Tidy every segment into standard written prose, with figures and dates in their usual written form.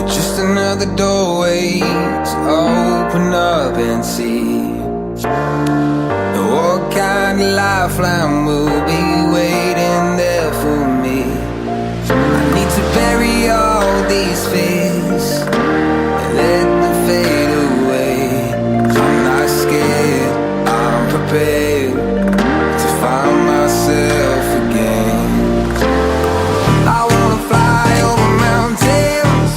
Just another doorway to open up and see what kind of lifeline will be waiting there for me. I need to bury all these fears and let them fade away. I'm not scared, I'm prepared to find myself again. I wanna fly over mountains,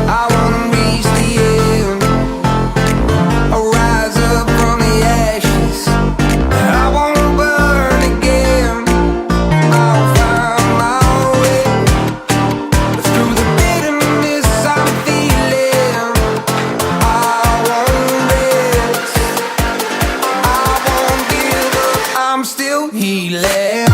I wanna reach the end. I'll rise up from the ashes, I wanna burn again. I'll find my way through the bitterness I'm feeling. I won't rest, I won't give up, I'm still healing.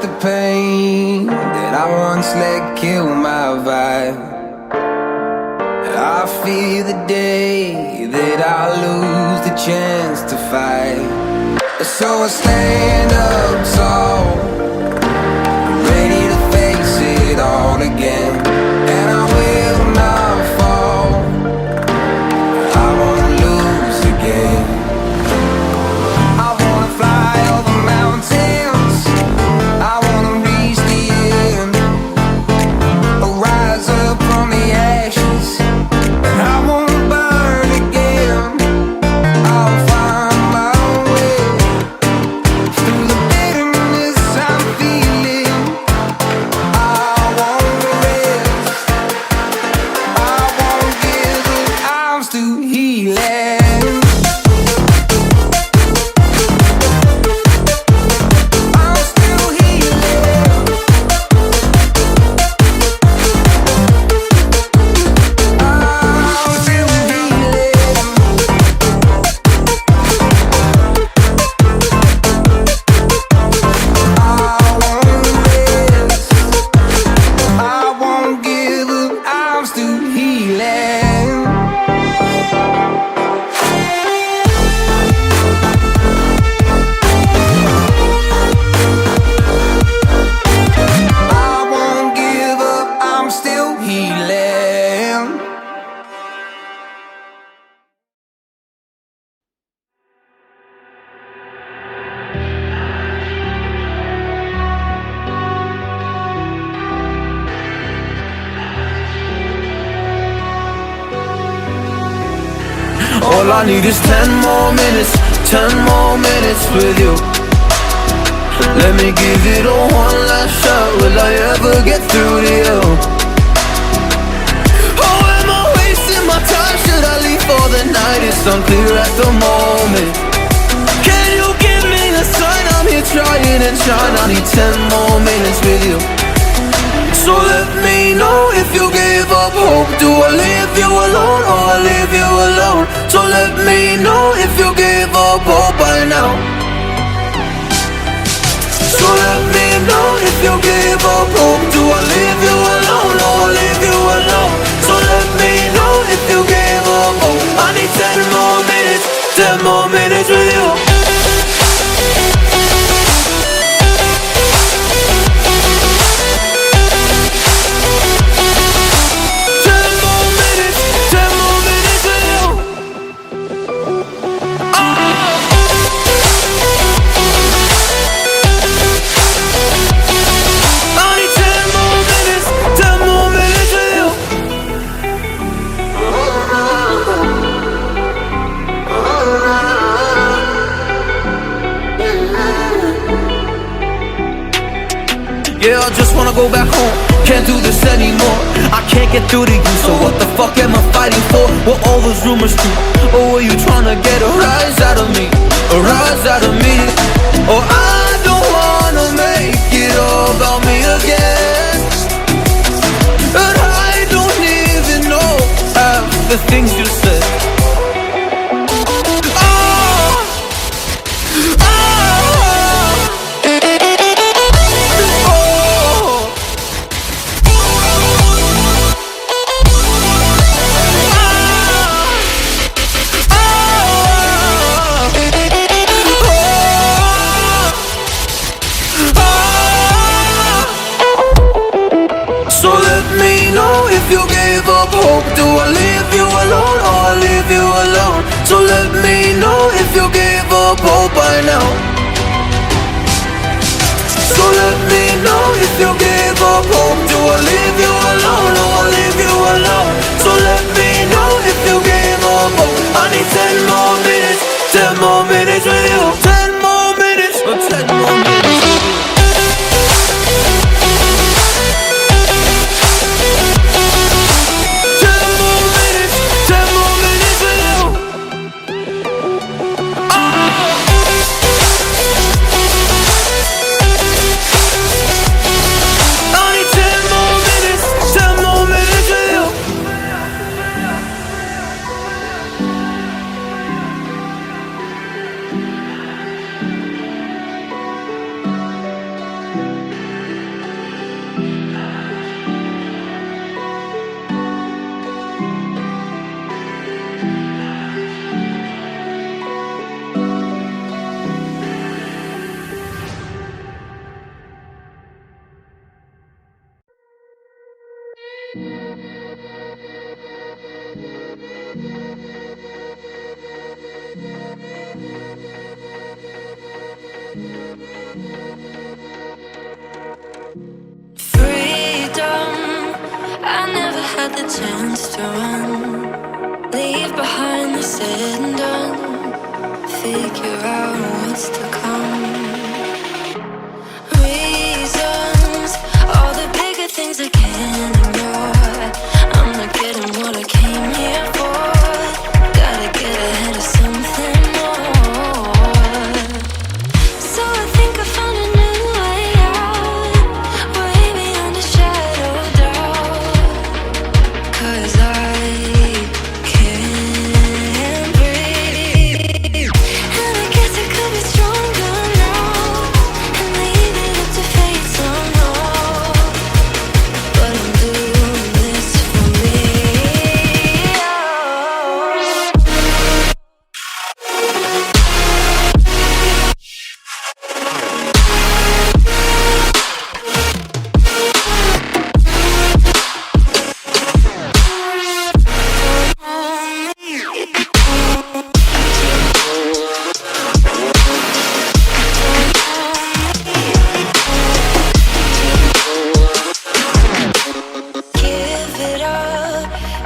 The pain that I once let kill my vibe, I fear the day that I lose the chance to fight. So I stand up tall, ready to face it all again, and I will not fall, I won't lose again. I wanna fly over mountains, I wanna reach the end. I'll rise up from the ashes, and I won't burn again. I'll find my way through the bitterness I'm feeling. I won't rest, I won't give up, I'm still healing. All I need is 10 more minutes, 10 more minutes with you. Let me give it a one last shot, will I ever get through to you? Oh, am I wasting my time? Should I leave for the night? It's unclear at the moment. Can you give me a sign? I'm here trying and trying. I need 10 more minutes with you. So let me know if you give up hope. Do I leave you alone or I leave you alone? So let me know if you give up hope by now. So let me know if you give up hope. Do I leave you alone or I leave you alone? So let me know if you give up hope. I need 10 more minutes, 10 more minutes with you. Yeah, I just wanna go back home, can't do this anymore. I can't get through to you, so what the fuck am I fighting for? Were all those rumors true? Or were you trying to get a rise out of me? A rise out of me? Oh, I don't wanna make it all about me again. And I don't even know half the things you said. So let me know if you gave up hope. Do I leave you alone or I leave you alone? So let me know if you gave up hope by now. So let me know if you gave up hope. Do I leave you alone or I leave you alone? So let me know if you gave up hope. I need 10 more minutes, 10 more minutes with you. 10 more minutes, or 10 more minutes with you. Freedom, I never had the chance to run. Leave behind the said and done. Figure out what's to come. Reasons, all the bigger things I can't ignore. I'm not getting what I came here for. Gotta get ahead of something more. So I think I found a new way out, way beyond a shadow of doubt. 'Cause I can't breathe, and I guess I could be stronger now and leave it up to fate somehow. But I'm doing this for me. Give it up,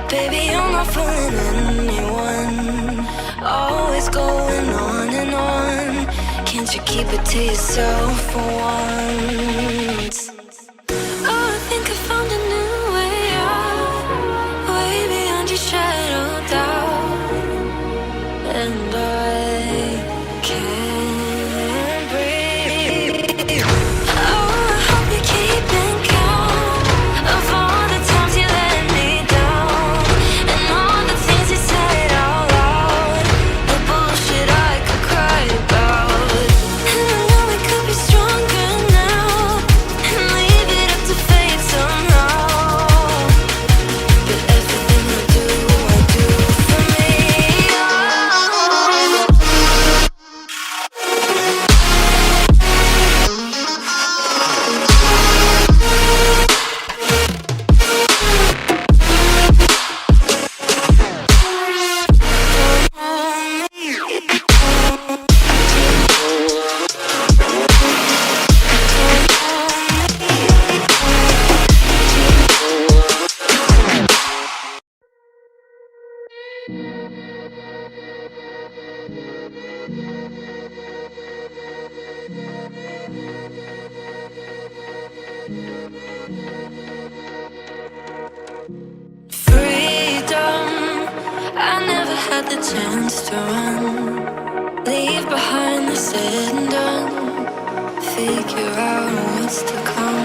baby, you're not fooling anyone. Always going on and on. Can't you keep it to yourself for once? Oh, I think I found a new way out, way beyond your shadow of doubt. And I can't breathe. Oh, I hope you're keeping count of all the times you let me down, and all the things you said out loud, the bullshit I could cry about. And I know we could be stronger now and leave it up to fate somehow. But everything I do for me. Freedom, I never had the chance to run. Leave behind the said and done. figure out what's to come.